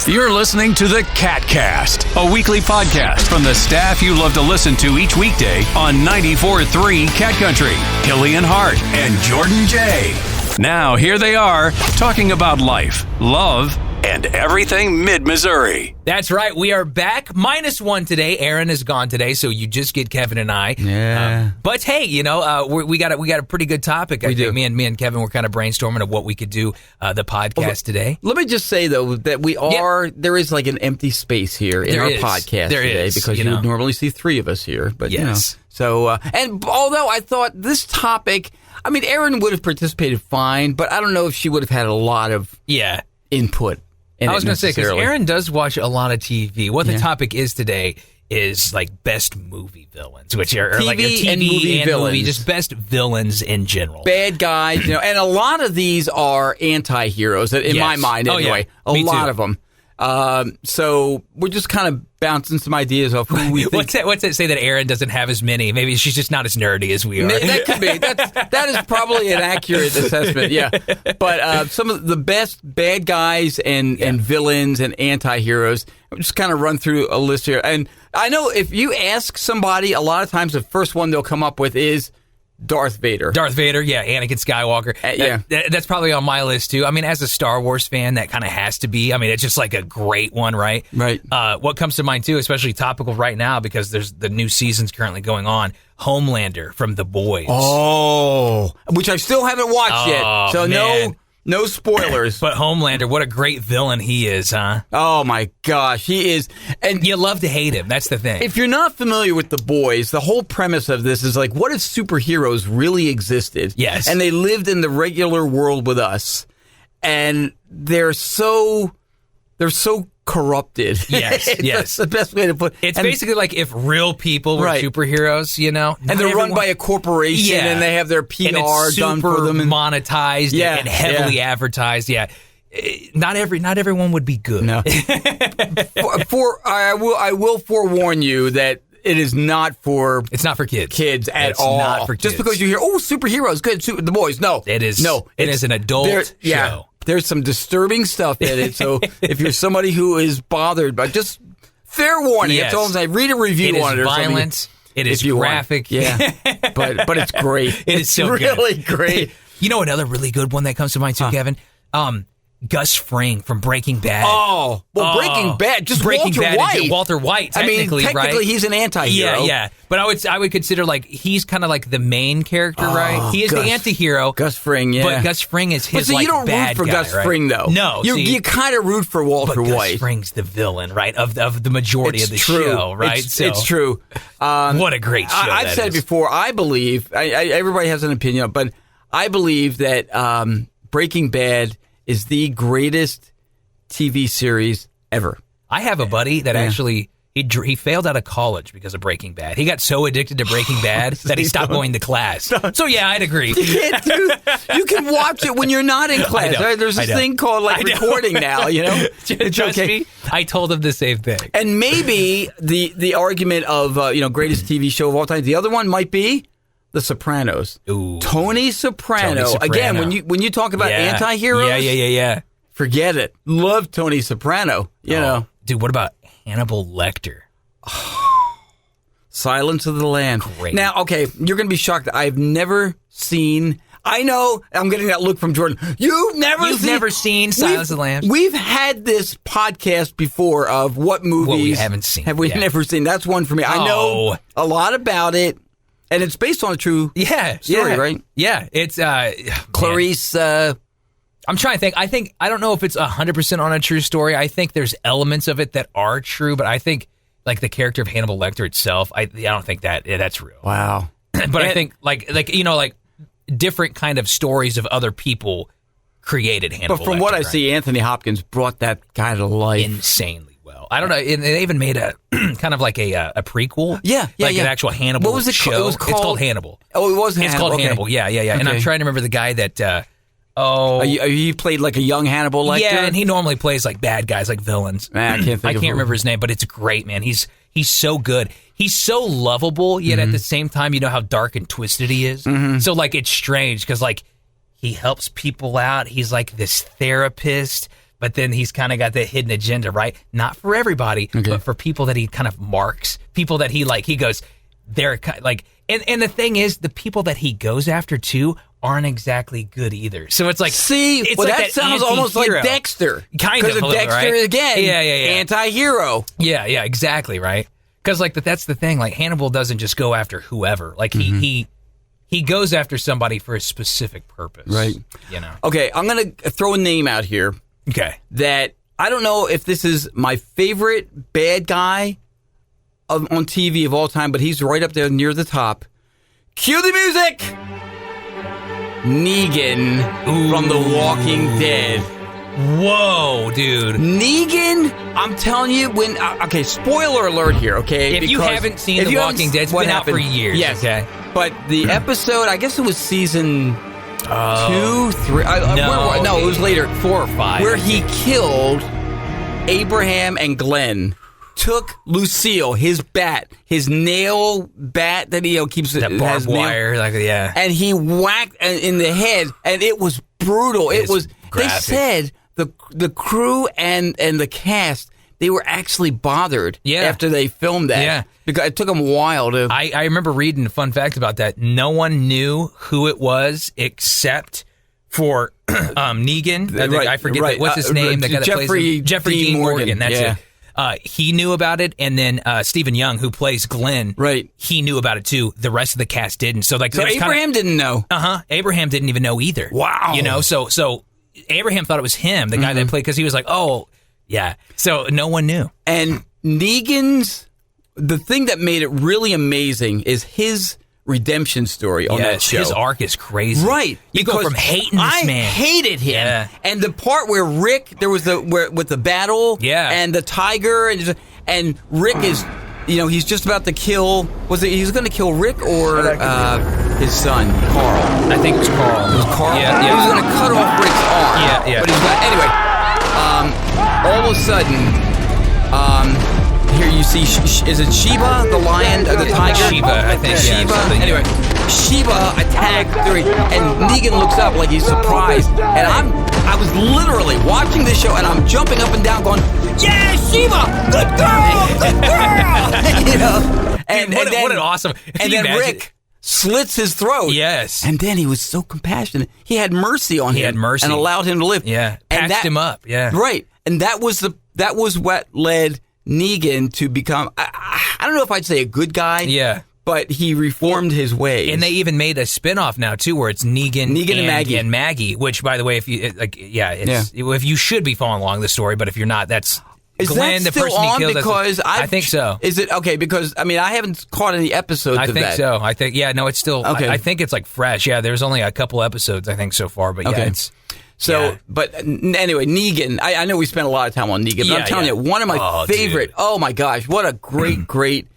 You're listening to the KATcast, a weekly podcast from the staff you love to listen to each weekday on 94.3 Cat Country. Killian Hart and Jordan J. Now, here they are, talking about life, love, and everything mid-Missouri. That's right. We are back. -1 today. Erin is gone today, so you just get Kevin and I. Yeah. But hey, you know, we got a pretty good topic. I think me and Kevin were kind of brainstorming of what we could do the podcast today. Let me just say though that there is like an empty space here in our podcast today because you would normally see three of us here, but yes. So and although I thought this topic, I mean, Erin would have participated fine, but I don't know if she would have had a lot of input. I was going to say, because Erin does watch a lot of TV. What the topic is today is like best movie villains, which are TV like TV and movie villains. just best villains in general. Bad guys, you know, and a lot of these are anti-heroes, in my mind anyway. A lot of them. So we're just kind of bouncing some ideas off who we think. What's that say that Erin doesn't have as many? Maybe she's just not as nerdy as we are. That could be. That is probably an accurate assessment, yeah. But some of the best bad guys and villains and anti-heroes, I'll just kind of run through a list here. And I know if you ask somebody, a lot of times the first one they'll come up with is Darth Vader. Anakin Skywalker. That's probably on my list, too. I mean, as a Star Wars fan, that kind of has to be. I mean, it's just like a great one, right? Right. What comes to mind, too, especially topical right now, because there's the new season's currently going on, Homelander from The Boys. Oh, which I still haven't watched yet. So man. No spoilers. But Homelander, what a great villain he is, huh? Oh, my gosh. He is. And you love to hate him. That's the thing. If you're not familiar with The Boys, the whole premise of this is like, what if superheroes really existed? Yes. And they lived in the regular world with us. And they're so corrupted. Yes. That's the best way to put it. It's basically like if real people were superheroes, you know? And they're run by a corporation and they have their PR done for them. And monetized and heavily advertised. Yeah. Not everyone would be good. No. I will forewarn you that it's not for kids. Kids at all. It's not for kids. Just because you hear, superheroes, good, The Boys. No. It is. No. It is an adult show. There's some disturbing stuff in it, so if you're somebody who is bothered by just fair warning, that's all I'm saying. Read a review on it or something. It is violent. It is graphic. Yeah, but it's great. It's so really great. You know another really good one that comes to mind too, Kevin? Gus Fring from Breaking Bad. Oh, well, Breaking Bad, just Breaking Walter Bad White. Walter White, technically, technically he's an anti-hero. Yeah. But I would consider like he's kind of like the main character, right? He is the anti-hero. Gus Fring, yeah. But Gus Fring is his you don't root for Gus Fring though. No, you kind of root for Walter White. Gus Fring's the villain, right? Of the majority of the show, right? It's true. What a great show! I've said before. I believe everybody has an opinion, but I believe that Breaking Bad is the greatest TV series ever. I have a buddy that actually he failed out of college because of Breaking Bad. He got so addicted to Breaking Bad that he stopped going to class. So yeah, I'd agree. You can watch it when you're not in class. There's this thing called recording now. You know, Trust me. I told him the same thing. And maybe the argument of greatest TV show of all time. The other one might be The Sopranos. Ooh. Tony Soprano. Again, when you talk about anti-heroes, yeah. Forget it. Love Tony Soprano. You know, dude. What about Hannibal Lecter? Silence of the Lambs. Great. Now, okay, you're going to be shocked. I've never seen. I know. I'm getting that look from Jordan. You've never seen Silence of the Lambs. We've had this podcast before of what movies we haven't seen. Have we never seen? That's one for me. I know a lot about it. And it's based on a true story, right? Yeah. It's Clarice. I'm trying to think. I don't know if it's 100% on a true story. I think there's elements of it that are true, but I think like the character of Hannibal Lecter itself, I don't think that's real. Wow. But I think like different kind of stories of other people created Hannibal Lecter. But from what I see, Anthony Hopkins brought that guy to life insanely well. I don't know. They even made a kind of like a prequel. Yeah. An actual Hannibal What was it show. It's called Hannibal. Oh, it was Hannibal. It's called Hannibal. Yeah. Okay. And I'm trying to remember the guy that. He played like a young Hannibal Lecter? Yeah, and he normally plays like bad guys, like villains. I can't remember his name, but it's great, man. He's so good. He's so lovable, yet at the same time, you know how dark and twisted he is. Mm-hmm. So like it's strange because like he helps people out. He's like this therapist, but then he's kind of got that hidden agenda, right? Not for everybody, but for people that he kind of marks, people that he goes, they're like, and the thing is, the people that he goes after too aren't exactly good either. So it's like, it's like that sounds almost like Dexter. Kind of, because Dexter, right? again, anti-hero. Yeah, exactly, right? Because like that's the thing. Like Hannibal doesn't just go after whoever. Like he goes after somebody for a specific purpose, right? Okay, I'm gonna throw a name out here. Okay, that I don't know if this is my favorite bad guy on TV of all time, but he's right up there near the top. Cue the music. Negan from The Walking Dead. Whoa, dude. Negan, I'm telling you, okay, spoiler alert here, okay? If you haven't seen The Walking Dead, it's been out for years. Yes. Okay. But the episode, I guess it was season 2, 3. No, it was later. 4 or 5. Where he killed Abraham and Glenn. Took Lucille, his bat, his nail bat that he keeps that barbed wire, and he whacked in the head, and it was brutal. It was graphic. They said the crew and the cast, they were actually bothered after they filmed that. Yeah, because it took them a while to. I remember reading a fun fact about that. No one knew who it was except for Negan. I forget what's his name. The guy that plays Jeffrey Dean Morgan. That's it. He knew about it, and then Stephen Young, who plays Glenn, he knew about it too. The rest of the cast didn't. So Abraham didn't know. Abraham didn't even know either. Wow. So Abraham thought it was him, the guy that played, because he was like, oh, yeah. So no one knew. And the thing that made it really amazing is his redemption story on that show. His arc is crazy. Right. You go from hating this man. I hated him. Yeah. And the part where Rick, there was with the battle and the tiger, and Rick is, he's just about to kill, he's going to kill Rick or his son, Carl? I think it's Carl. It was Carl? Yeah. He was going to cut off Rick's arm. Yeah. But anyway, all of a sudden, here you see, is it Sheba, the lion, or the tiger? Sheba, I think. Sheba. Anyway, Sheba attacked, and Negan looks up like he's surprised. And I was literally watching this show, and I'm jumping up and down, going, "Yeah, Sheba, good girl!" And then, what an awesome! And then Rick slits his throat. Yes. And then he was so compassionate. He had mercy on him. He had mercy and allowed him to live. Yeah. Patched him up. Yeah. Right. And that was what led Negan to become, I don't know if I'd say a good guy. Yeah. But he reformed his ways. And they even made a spinoff now too, where it's Negan and Maggie. Which, by the way, if you should be following along the story, but if you're not, that's Glenn, the person he killed. Because I think so. Is it okay? Because I haven't caught any episodes. I think so. It's still. Okay. I think it's like fresh. Yeah, there's only a couple episodes I think so far, but it's. So, but anyway, Negan, I know we spent a lot of time on Negan, but I'm telling you, one of my favorite, dude. Oh my gosh, what a great,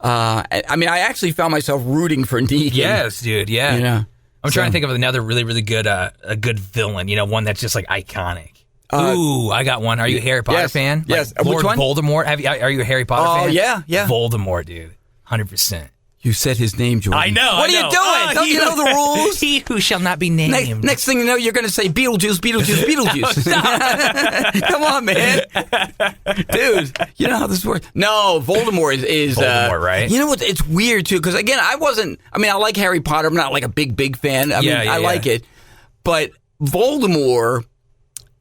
I actually found myself rooting for Negan. Yes, dude, yeah. I'm trying to think of another really, really good, a good villain, one that's just like iconic. Ooh, I got one. Are you a Harry Potter fan? Yes. Lord Voldemort? Are you a Harry Potter fan? Yeah. Voldemort, dude. 100%. You said his name, Jordan. I know. What are you doing? Don't you know the rules? He who shall not be named. Next thing you know, you're going to say Beetlejuice. Come on, man. Dude, you know how this works. No, Voldemort is Voldemort, right? You know what? It's weird, too, because, again, I like Harry Potter. I'm not like a big fan. I like it. But Voldemort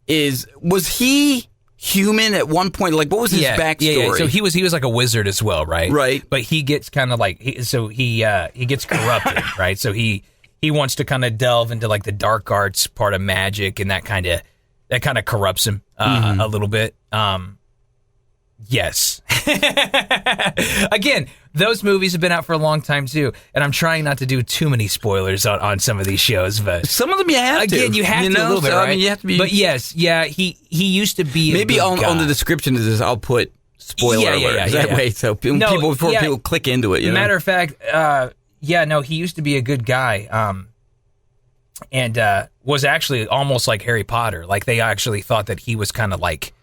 was he human at one point? Like, what was his backstory? Yeah. So he was like a wizard as well, right? Right. But he gets kind of like he gets corrupted, right? So he wants to kind of delve into like the dark arts part of magic, and that kind of corrupts him a little bit. Yes. Again, those movies have been out for a long time too, and I'm trying not to do too many spoilers on some of these shows, but some of them you have to. Again, you have to a little bit, right? You have to be. But yes, he used to be. Maybe on the description of this, I'll put spoiler alert. That way, so people click into it. Matter of fact, he used to be a good guy, and was actually almost like Harry Potter. Like they actually thought that he was kind of like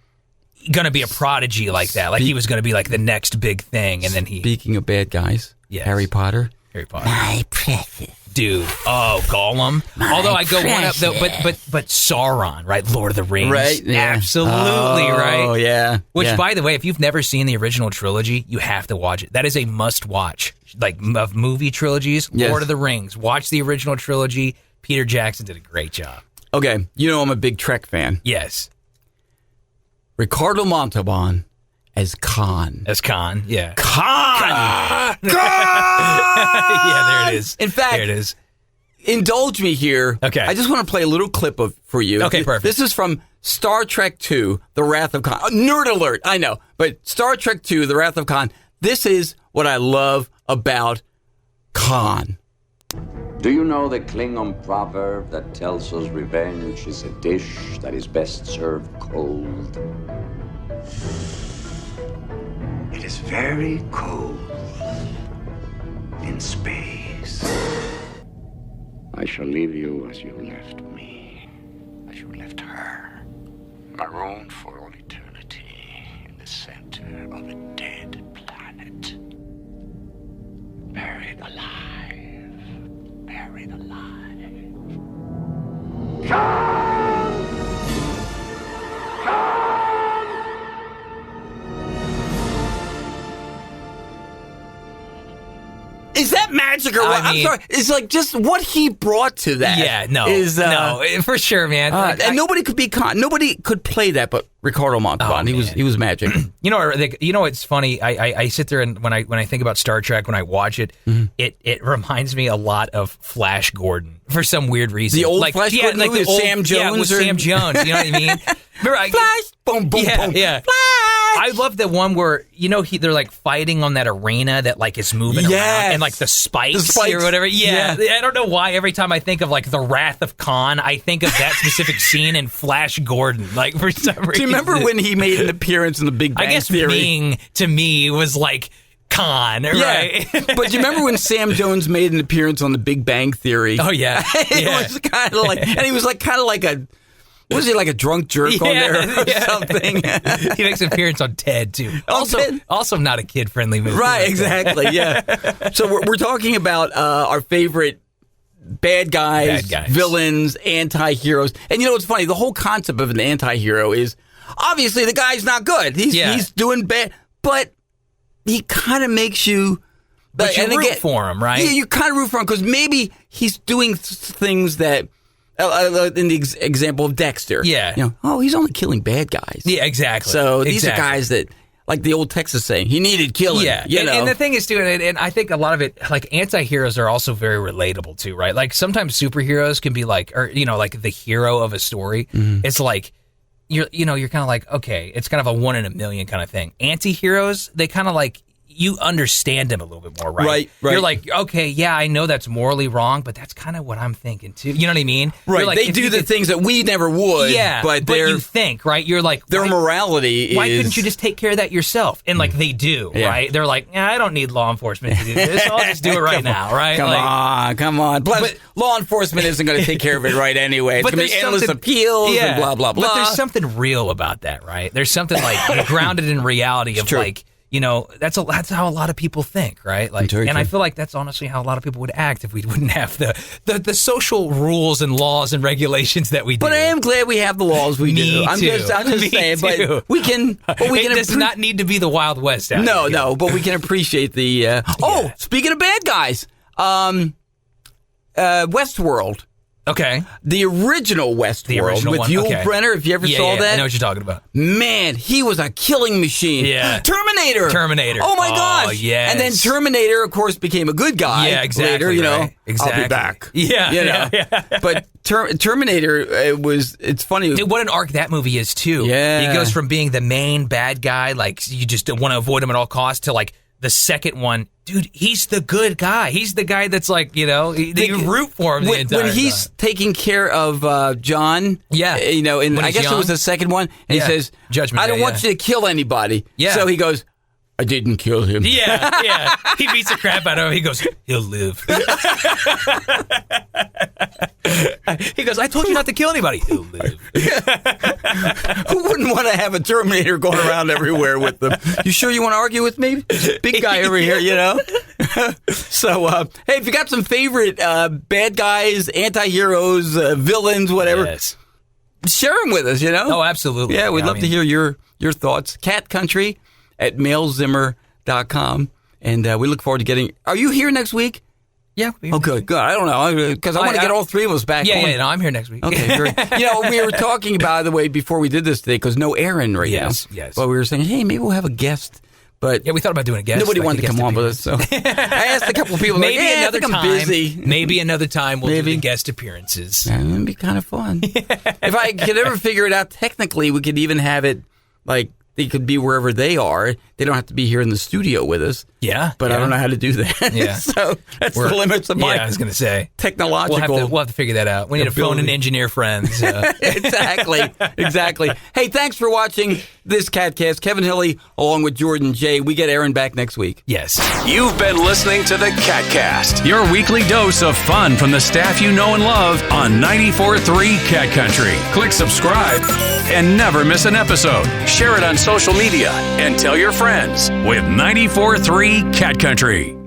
going to be a prodigy like that. Like he was going to be like the next big thing, and then Speaking of bad guys, Harry Potter. Harry Potter. My precious. Dude, Gollum. Although I go one up though, but Sauron, right? Lord of the Rings, right? Yeah. Absolutely, right? Oh yeah. Which, by the way, if you've never seen the original trilogy, you have to watch it. That is a must-watch, like of movie trilogies. Yes. Lord of the Rings. Watch the original trilogy. Peter Jackson did a great job. Okay, I'm a big Trek fan. Yes. Ricardo Montalban as Khan. Yeah. Khan! Yeah, there it is. In fact, there it is. Indulge me here. Okay. I just want to play a little clip for you. Okay, perfect. This is from Star Trek II, The Wrath of Khan. Nerd alert, I know. But Star Trek II, The Wrath of Khan. This is what I love about Khan. Do you know the Klingon proverb that tells us revenge is a dish that is best served cold? It is very cold in space. I shall leave you as you left me, as you left her, marooned for all eternity in the center of a dead planet. Buried alive. Buried alive. Come! Come! Is that magic or what? I'm sorry. It's like just what he brought to that. Yeah, no, for sure, man. And nobody could be nobody could play that, but Ricardo Montalban. He was magic. It's funny. I sit there and when I think about Star Trek, when I watch it, it reminds me a lot of Flash Gordon for some weird reason. The old Flash Gordon, like with Sam Jones. Yeah, with Sam Jones. You know what I mean? Remember, Flash, boom, boom, boom. Yeah. Flash. I love the one where they're like fighting on that arena that like is moving around and like the spikes or whatever. Yeah, I don't know why every time I think of like the Wrath of Khan, I think of that specific scene in Flash Gordon. Like for some reason. Do you remember when he made an appearance in The Big Bang Theory? Ming to me was like Khan, right? But do you remember when Sam Jones made an appearance on The Big Bang Theory? Oh yeah, It was kind of like, and he was like kind of like a. Was he like a drunk jerk on there or something? He makes an appearance on Ted, too. Also not a kid-friendly movie. Right, exactly, yeah. So we're talking about our favorite bad guys, villains, anti-heroes. And what's funny? The whole concept of an anti-hero is, obviously, the guy's not good. He's doing bad, but he kind of makes you... But you root for him, right? Yeah, you kind of root for him because maybe he's doing things that... in the example of Dexter. Yeah. He's only killing bad guys. Yeah, exactly. So these are guys that, like the old Texas saying, he needed killing. Yeah. And the thing is, too, and I think a lot of it, like anti-heroes are also very relatable, too, right? Like sometimes superheroes can be like, or, like the hero of a story. Mm-hmm. It's like, you're kind of like, okay, it's kind of a 1 in a million kind of thing. Anti-heroes, they kind of like, you understand him a little bit more, right? Right. You're like, okay, yeah, I know that's morally wrong, but that's kind of what I'm thinking too. You know what I mean? Right. Like, they do the things that we never would. Yeah. But you think, right? You're like, their morality is. Why couldn't you just take care of that yourself? And like they do, right? They're like, I don't need law enforcement to do this. I'll just do it right now, right? Come on. Plus, law enforcement isn't going to take care of it right anyway. It's going to be endless appeals and blah, blah, blah. But there's something real about that, right? There's something like grounded in reality of like, that's how a lot of people think, right? Like, and I feel like that's honestly how a lot of people would act if we wouldn't have the social rules and laws and regulations that we do. But I am glad we have the laws we do. I'm just saying, but we can. It does not need to be the Wild West. No, but we can appreciate the. Speaking of bad guys, Westworld. Okay. The original Westworld with Yul Brenner, if you ever saw that. I know what you're talking about. Man, he was a killing machine. Yeah. Terminator. Oh, my gosh. Yes. And then Terminator, of course, became a good guy. Yeah, exactly. Later, Exactly. I'll be back. Yeah. But Terminator, it's funny. Dude, what an arc that movie is, too. Yeah. He goes from being the main bad guy, like, you just want to avoid him at all costs, to, like, the second one, dude, he's the good guy. He's the guy that's like, you root for him the entire time. When he's taking care of John, and I guess it was the second one, and he says, Judgment I don't Day, want you to kill anybody. Yeah. So he goes, I didn't kill him. Yeah. He beats the crap out of him. He goes, he'll live. He goes, I told you not to kill anybody. He'll live. Who wouldn't want to have a Terminator going around everywhere with them? You sure you want to argue with me? Big guy over here, So, hey, if you got some favorite bad guys, anti-heroes, villains, whatever, yes. share them with us, Oh, absolutely. Yeah, we'd love to hear your thoughts. KATcountry@mailzimmer.com. And we look forward to getting... Are you here next week? Yeah. Oh, good. I don't know, because I want to get all three of us back home. Yeah, no, I'm here next week. Okay, great. We were talking, by the way, before we did this today, because no Erin right now. Yes. But we were saying, hey, maybe we'll have a guest. But yeah, we thought about doing a guest. Nobody wanted to come on with us, so I asked a couple of people. Maybe like, another time. I'm busy. Maybe another time we'll do the guest appearances. Yeah, it'd be kind of fun. If I could ever figure it out, technically, we could even have it like they could be wherever they are. They don't have to be here in the studio with us. Yeah, but I don't know how to do that. Yeah, so that's the limits of my. Yeah, I was going to say technological. We'll have to figure that out. We need to phone and engineer friends. Exactly. Hey, thanks for watching this KATcast. Kevin Hilly along with Jordan J. We get Erin back next week. Yes. You've been listening to the KATcast, your weekly dose of fun from the staff you know and love on 94.3 Cat Country. Click subscribe and never miss an episode. Share it on social media and tell your friends with 94.3 Cat Country.